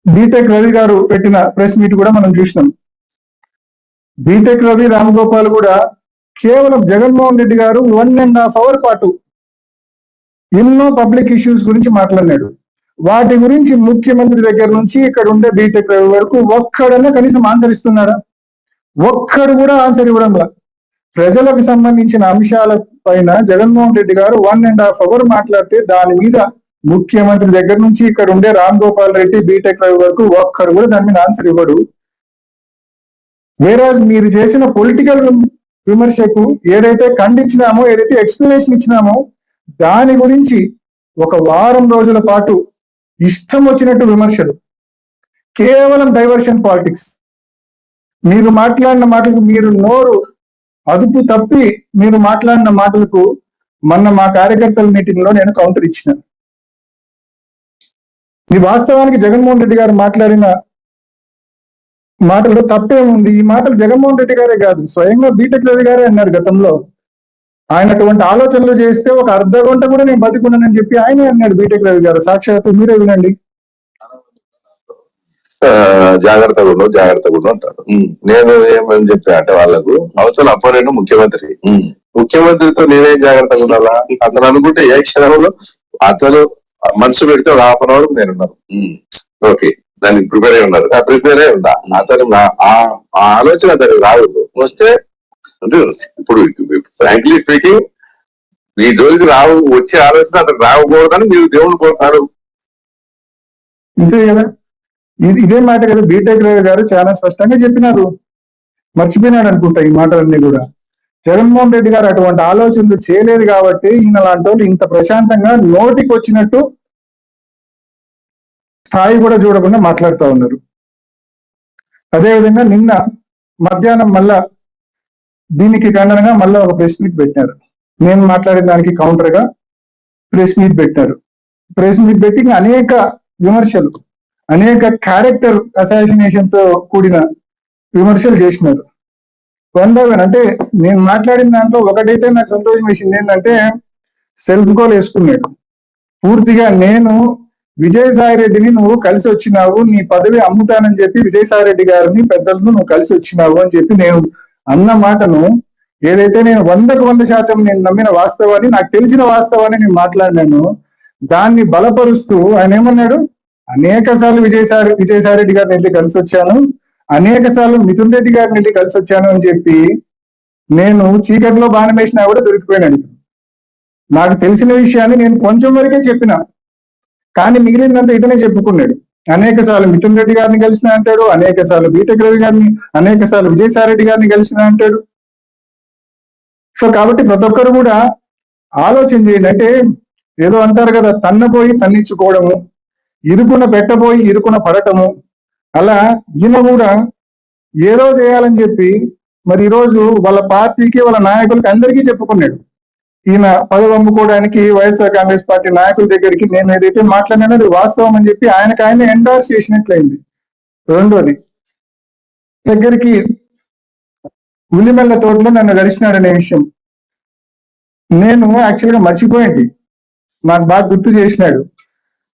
BTech Ravi గారు పెట్టిన press meet కూడా మనం చూసినాం. బీటెక్ రవి రామగోపాల్ కూడా కేవలం జగన్మోహన్ రెడ్డి గారు 1.5 hours పాటు ఎన్నో పబ్లిక్ ఇష్యూస్ గురించి మాట్లాడినాడు. వాటి గురించి ముఖ్యమంత్రి దగ్గర నుంచి ఇక్కడ ఉండే బీటెక్ రవి వరకు ఒక్కడన్నా కనీసం ఆన్సర్ ఇస్తున్నారా? ఒక్కడు కూడా ఆన్సర్ ఇవ్వడంలా. ప్రజలకు సంబంధించిన అంశాల పైన జగన్మోహన్ రెడ్డి గారు 1.5 hours మాట్లాడితే దాని మీద ముఖ్యమంత్రి దగ్గర నుంచి ఇక్కడ ఉండే రామ్ గోపాల్ రెడ్డి బీటెక్ రవి వరకు ఒక్కడు కూడా దాని మీద ఆన్సర్ ఇవ్వడు. వేరాజ్ మీరు చేసిన పొలిటికల్ విమర్శకు ఏదైతే ఖండించినామో, ఏదైతే ఎక్స్ప్లెనేషన్ ఇచ్చినామో దాని గురించి 1 వారం రోజుల పాటు ఇష్టం వచ్చినట్టు విమర్శలు, కేవలం డైవర్షన్ పాలిటిక్స్. మీరు మాట్లాడిన మాటలకు మీరు నోరు అదుపు తప్పి మీరు మాట్లాడిన మాటలకు మొన్న మా కార్యకర్తల మీటింగ్ లో నేను కౌంటర్ ఇచ్చినాను. ఈ వాస్తవానికి జగన్మోహన్ రెడ్డి గారు మాట్లాడిన మాటలు తప్పేముంది? ఈ మాటలు జగన్మోహన్ రెడ్డి గారే కాదు, స్వయంగా బీటెక్ రవి గారే అన్నారు గతంలో. ఆయన అటువంటి ఆలోచనలు చేస్తే 1 అర్ధ గంట కూడా నేను బతికున్నానని చెప్పి ఆయనే అన్నాడు బీటెక్ రవి గారు. సాక్షాత్తు మీరే వినండి. జాగ్రత్తగా ఉండవు అంటారు. నేను ఏమని చెప్పా అంటే వాళ్ళకు అవతల అపోనెంట్ ముఖ్యమంత్రితో నేనేం జాగ్రత్తగా ఉండాలా? అతను అనుకుంటే ఏ క్షణంలో అతను మనసు పెడితే 1 half an hour నేనున్నాను. ఓకే, దానికి ప్రిపేర్ అయి ఉన్నారు, ప్రిపేర్ అయి ఉందా? అతను ఆ ఆలోచన అతనికి రావద్దు. వస్తే అంటే ఇప్పుడు ఫ్రాంక్లీ స్పీకింగ్ ఈ జోలికి వచ్చే ఆలోచన అతను రాకూడదని మీరు దేవుడు కోరుతారు. ఇంతే కదా, ఇదే మాట కదా బీటెక్ రవి గారు చాలా స్పష్టంగా చెప్పినారు. మర్చిపోయినాడు అనుకుంటా ఈ మాటలన్నీ కూడా. జగన్మోహన్ రెడ్డి గారు అటువంటి ఆలోచనలు చేయలేదు కాబట్టి ఈయన లాంటి వాళ్ళు ఇంత ప్రశాంతంగా నోటికి వచ్చినట్టు స్థాయి కూడా చూడకుండా మాట్లాడుతూ ఉన్నారు. అదేవిధంగా నిన్న మధ్యాహ్నం మళ్ళా దీనికి ఖండనగా మళ్ళా ఒక ప్రెస్ మీట్ పెట్టారు. నేను మాట్లాడిన దానికి కౌంటర్ గా ప్రెస్ మీట్ పెట్టారు. ప్రెస్ మీట్ పెట్టి అనేక విమర్శలు, అనేక క్యారెక్టర్ అసాసినేషన్ తో కూడిన విమర్శలు చేసినారు. 1 by 1 అంటే నేను మాట్లాడిన దాంట్లో ఒకటైతే నాకు సంతోషం వేసింది ఏంటంటే సెల్ఫ్ గోల్ వేసుకున్నాడు పూర్తిగా. నేను విజయసాయి రెడ్డిని నువ్వు కలిసి వచ్చినావు, నీ పదవి అమ్ముతానని చెప్పి విజయసాయి రెడ్డి గారిని పెద్దలను నువ్వు కలిసి వచ్చినావు అని చెప్పి నేను అన్న మాటను ఏదైతే నేను 100కు 100% నేను నమ్మిన వాస్తవాన్ని, నాకు తెలిసిన వాస్తవాన్ని నేను మాట్లాడినాను, దాన్ని బలపరుస్తూ ఆయన ఏమన్నాడు, అనేక సార్లు విజయసాయి రెడ్డి గారిని వెళ్ళి కలిసి వచ్చాను, అనేక సార్లు మిథున్ రెడ్డి గారిని వెళ్ళి కలిసి వచ్చాను అని చెప్పి నేను చీకటిలో బాణం వేసినా కూడా దొరికిపోయినాడు. నాకు తెలిసిన విషయాన్ని నేను కొంచెం వరకే చెప్పిన, కానీ మిగిలిందంతా ఇతనే చెప్పుకున్నాడు. అనేక సార్లు మిథున్ రెడ్డి గారిని కలిసిన అంటాడు, అనేక సార్లు బీటెక్ రవి గారిని, అనేక సార్లు విజయసాయి రెడ్డి గారిని కలిసిన అంటాడు. సో కాబట్టి ప్రతి ఒక్కరు కూడా ఆలోచన చేయండి. అంటే ఏదో అంటారు కదా, తన్నపోయి తన్నిచ్చుకోవడము, ఇరుకున పెట్టబోయి ఇరుకున పడటము, అలా ఈయన కూడా ఏదో చేయాలని చెప్పి మరి ఈరోజు వాళ్ళ పార్టీకి వాళ్ళ నాయకులకి అందరికీ చెప్పుకున్నాడు. ఈయన పదవి అమ్ముకోవడానికి వైఎస్ఆర్ కాంగ్రెస్ పార్టీ నాయకుల దగ్గరికి నేను ఏదైతే మాట్లాడినానో అది వాస్తవం అని చెప్పి ఆయన ఎండార్స్ చేసినట్లయింది. రెండోది, దగ్గరికి ఉల్లిమెల్ల తోటలో నన్ను కలిసినాడనే విషయం నేను యాక్చువల్గా మర్చిపోయింది. నాకు బాగా గుర్తు చేసినాడు.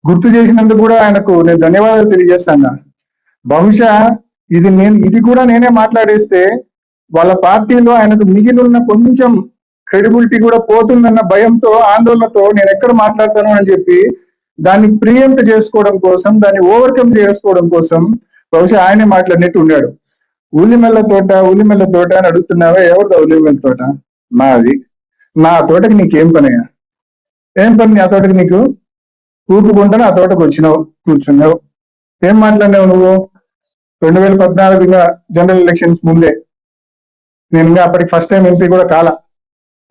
గుర్తు చేసినందుకు కూడా ఆయనకు నేను ధన్యవాదాలు తెలియజేస్తాను. బహుశా ఇది కూడా నేనే మాట్లాడేస్తే వాళ్ళ పార్టీలో ఆయనకు మిగిలిన కొంచెం క్రెడిబిలిటీ కూడా పోతుందన్న భయంతో, ఆందోళనతో నేను ఎక్కడ మాట్లాడతాను అని చెప్పి దాన్ని ప్రియంప్ట్ చేసుకోవడం కోసం, దాన్ని ఓవర్కమ్ చేసుకోవడం కోసం బహుశా ఆయనే మాట్లాడినట్టు ఉన్నాడు. ఉల్లిమెల్ల తోట అని అడుగుతున్నావా? ఎవరిదా ఉల్లిమెల్ల తోట? నాది. నా తోటకి నీకేం పనయ్యా? ఏం పని ఆ తోటకి నీకు? ఊపుకుంటాను ఆ తోటకు వచ్చినావు, కూర్చున్నావు. ఏం మాట్లాడినావు నువ్వు? 2014 జనరల్ ఎలక్షన్స్ ముందే, నేను ఇంకా అప్పటికి ఫస్ట్ టైం ఎంపీ కూడా కాల.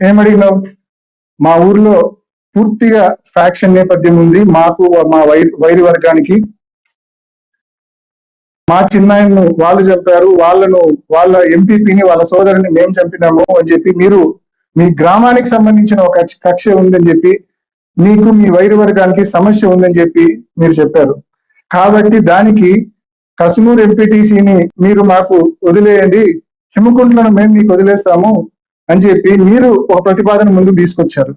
ఏం అడిగినావు? మా ఊర్లో పూర్తిగా ఫ్యాక్షన్ నేపథ్యం ఉంది, మాకు మా వైరి వర్గానికి మా చిన్నాయన్ను వాళ్ళు చంపారు, వాళ్ళ ఎంపీపీని వాళ్ళ సోదరుని మేము చంపినాము అని చెప్పి మీరు మీ గ్రామానికి సంబంధించిన ఒక కక్ష ఉందని చెప్పి, మీకు మీ వైరి వర్గానికి సమస్య ఉందని చెప్పి మీరు చెప్పారు. కాబట్టి దానికి కసునూరు ఎంపీటీసీని మీరు మాకు వదిలేయండి, హిమకుంట్లను మేము మీకు వదిలేస్తాము అని చెప్పి మీరు ఒక ప్రతిపాదన ముందుకు తీసుకొచ్చారు.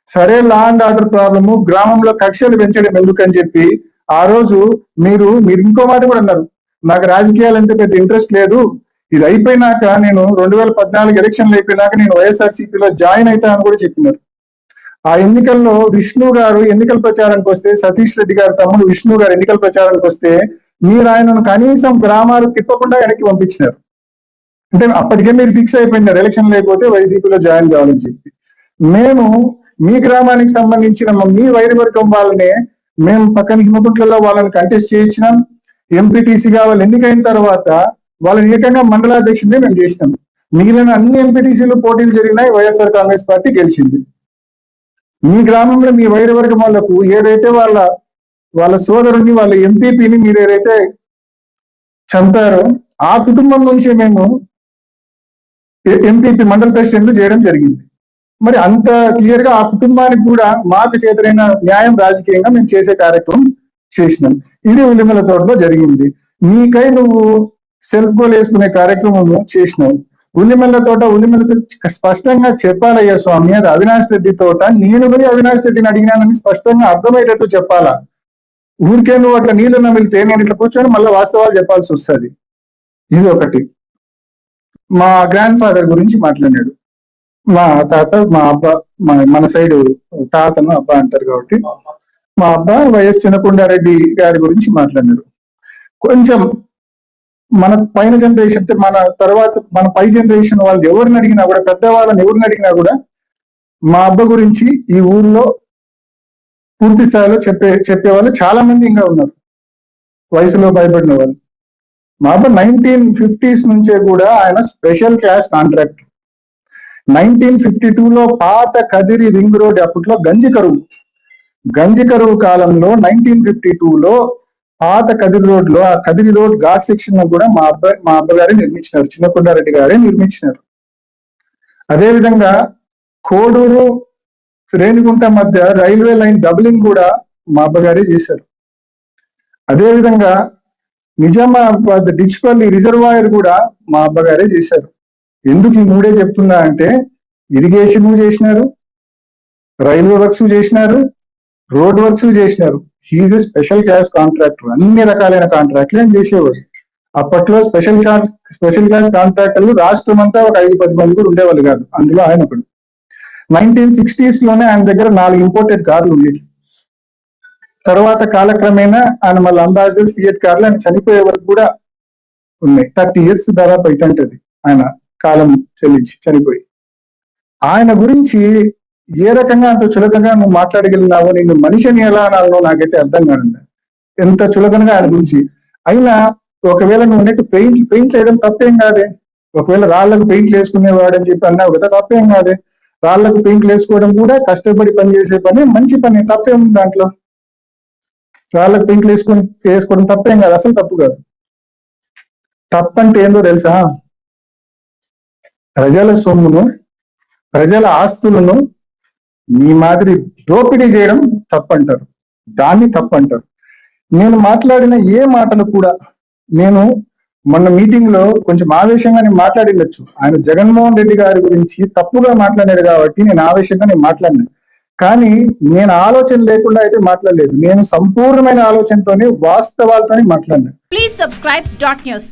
సరే, లా అండ్ ఆర్డర్ ప్రాబ్లము, గ్రామంలో కక్షలు పెంచడం ఎందుకని చెప్పి ఆ రోజు మీరు ఇంకో మాట కూడా అన్నారు, నాకు రాజకీయాలు అంటే పెద్ద ఇంట్రెస్ట్ లేదు, ఇది అయిపోయినాక నేను 2014 ఎలక్షన్లు అయిపోయినాక నేను వైఎస్ఆర్సీపీలో జాయిన్ అవుతానని కూడా చెప్పినారు. ఆ ఎన్నికల్లో విష్ణు గారు ఎన్నికల ప్రచారానికి వస్తే, సతీష్ రెడ్డి గారు తమ్ముడు విష్ణు గారు ఎన్నికల ప్రచారానికి వస్తే మీరు ఆయనను కనీసం గ్రామాలు తిప్పకుండా వెనక్కి పంపించినారు. అంటే అప్పటికే మీరు ఫిక్స్ అయిపోయినారు ఎలక్షన్ లేకపోతే వైసీపీలో జాయిన్ కావాలని చెప్పి. మేము మీ గ్రామానికి సంబంధించిన మీ వైరవర్గం వాళ్ళనే మేము పక్కన హిమకుంట్లలో వాళ్ళని కంటెస్ట్ చేయించినాం. ఎంపీటీసీగా వాళ్ళు ఎన్నికైన తర్వాత వాళ్ళని ఏకంగా మండలాధ్యక్షుడిని మేము చేసినాం. మిగిలిన అన్ని ఎంపీటీసీలు పోటీలు జరిగినాయి, వైఎస్ఆర్ కాంగ్రెస్ పార్టీ గెలిచింది. మీ గ్రామంలో మీ వైరవర్గం వాళ్ళకు ఏదైతే వాళ్ళ సోదరుని వాళ్ళ ఎంపీపీని మీరు ఏదైతే చంపారో ఆ కుటుంబం నుంచి మేము ఎంపీపీ మండల ప్రెసిడెంట్ చేయడం జరిగింది. మరి అంత క్లియర్ గా ఆ కుటుంబానికి కూడా మాకు చేతనైన న్యాయం రాజకీయంగా మేము చేసే కార్యక్రమం చేసినాం. ఇది ఉల్లిమల తోటలో జరిగింది. నీకై నువ్వు సెల్ఫ్ గోల్ వేసుకునే కార్యక్రమం చేసినావు. ఉల్లిమల్ల తోట స్పష్టంగా చెప్పాలయ్యా స్వామి, అది అవినాష్ రెడ్డి తోట, నేను పోయి అవినాష్ రెడ్డిని అడిగినానని స్పష్టంగా అర్థమయ్యేటట్టు చెప్పాలా. ఊరికే నువ్వు అట్లా నీళ్లు నమిలితే నేను ఇట్లా కూర్చొని మళ్ళీ వాస్తవాలు చెప్పాల్సి వస్తుంది. ఇది ఒకటి. మా గ్రాండ్ ఫాదర్ గురించి మాట్లాడాడు. మా తాత, మా అబ్బా, మన సైడ్ తాతను అబ్బా అంటారు కాబట్టి మా అబ్బా వైఎస్ చినకొండారెడ్డి గారి గురించి మాట్లాడారు. కొంచెం మన పైన జనరేషన్, మన తర్వాత మన పై జనరేషన్ వాళ్ళు ఎవరిని అడిగినా కూడా, పెద్దవాళ్ళని ఎవరిని అడిగినా కూడా మా అబ్బ గురించి ఈ ఊర్లో పూర్తి స్థాయిలో చెప్పేవాళ్ళు చాలా మంది ఇంకా ఉన్నారు, వయసులో భయపడిన వాళ్ళు. మా అబ్బ 1950s నుంచే కూడా ఆయన స్పెషల్ క్లాస్ కాంట్రాక్టర్. 1952లో పాత కదిరి రింగ్ రోడ్, అప్పట్లో గంజి కరువు కాలంలో 1952లో పాత కదిరి రోడ్ లో, ఆ కదిరి రోడ్ ఘాట్ సెక్షన్ కూడా మా అబ్బగారే నిర్మించినారు, చిన్నకొండారెడ్డి గారే నిర్మించినారు. అదేవిధంగా కోడూరు రేణిగుంట మధ్య రైల్వే లైన్ డబులింగ్ కూడా మా అబ్బగారే చేశారు. అదేవిధంగా నిజామాబాద్ డిచ్పల్లి రిజర్వాయర్ కూడా మా అబ్బగారే చేశారు. ఎందుకు ఈ మూడే చెప్తున్నా అంటే, ఇరిగేషన్ చేసినారు, రైల్వే వర్క్స్ చేసినారు, రోడ్ వర్క్స్ చేసినారు. He's a special class contractor. అన్ని రకాలైన కాంట్రాక్ట్లు ఆయన చేసేవాడు. అప్పట్లో స్పెషల్ క్లాస్ కాంట్రాక్టర్లు రాష్ట్రం అంతా ఒక 5-10 మంది కూడా ఉండేవాళ్ళు కాదు, అందులో ఆయన ఒకడు. 1960s లోనే ఆయన దగ్గర 4 ఇంపోర్టెడ్ కార్లు ఉండేవి. తర్వాత కాలక్రమేణా ఆయన మళ్ళీ అంబాసిడర్, ఫియట్ కార్లు ఆయన చనిపోయే వరకు కూడా ఉన్నాయి. 30 years దాదాపు అయితుంటది ఆయన కాలం చెల్లించి చనిపోయి. ఆయన గురించి ఏ రకంగా అంత చులకనగా నువ్వు మాట్లాడగలిగినావో, నిన్ను మనిషిని ఎలా అనాలో నాకైతే అర్థం కాదు. ఎంత చులకనగా ఆయన గురించి. అయినా ఒకవేళ నువ్వు నెట్టు పెయింట్ వేయడం తప్పేం కాదే. ఒకవేళ రాళ్లకు పెయింట్లు వేసుకునేవాడు అని చెప్పి అన్నావు కదా, తప్పేం కాదే. రాళ్లకు పెయింట్లు వేసుకోవడం కూడా కష్టపడి పని చేసే పని, మంచి పని, తప్పేం దాంట్లో. రాళ్లకు పెయింట్లు వేసుకోవడం తప్పేం కాదు, అసలు తప్పు కాదు. తప్పంటే ఏందో తెలుసా? ప్రజల సొమ్మును, ప్రజల ఆస్తులను మీ మాదిరి దోపిడీ చేయడం తప్పంటారు, దాన్ని తప్పంటారు. నేను మాట్లాడిన ఏ మాటలు కూడా, నేను మొన్న మీటింగ్ లో కొంచెం ఆవేశంగా మాట్లాడిండొచ్చు. ఆయన జగన్మోహన్ రెడ్డి గారి గురించి తప్పుగా మాట్లాడారు కాబట్టి నేను ఆవేశంగా మాట్లాడినా. కానీ నేను ఆలోచన లేకుండా అయితే మాట్లాడలేదు. నేను సంపూర్ణమైన ఆలోచనతోనే, వాస్తవాలతోనే మాట్లాడినా. Please subscribe .news.